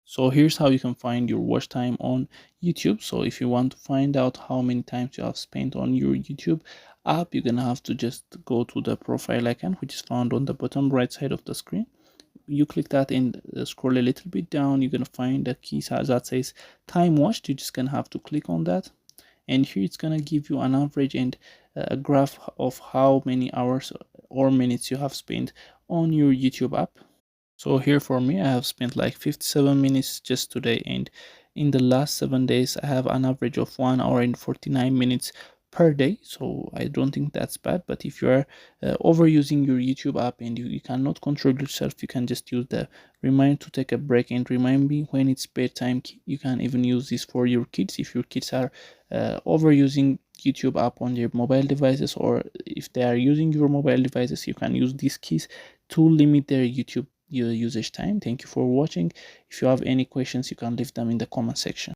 So here's how you can find your watch time on YouTube. So if you want to find out how many times you have spent on your YouTube app, you're gonna have to just go to the profile icon, which is found on the bottom right side of the screen. You click that and scroll a little bit down. You're gonna find a key that says time watched. You're just gonna have to click on that, and here it's gonna give you an average and a graph of how many hours or minutes you have spent on your YouTube app. So here for me, I have spent like 57 minutes just today, and in the last 7 days, I have an average of 1 hour and 49 minutes per day. So I don't think that's bad. But if you are overusing your YouTube app and you cannot control yourself, you can just use the remind to take a break and remind me when it's bedtime. You can even use this for your kids if your kids are overusing YouTube app on their mobile devices, or if they are using your mobile devices, you can use these keys to limit their YouTube your usage time. Thank you for watching. If you have any questions, you can leave them in the comment section.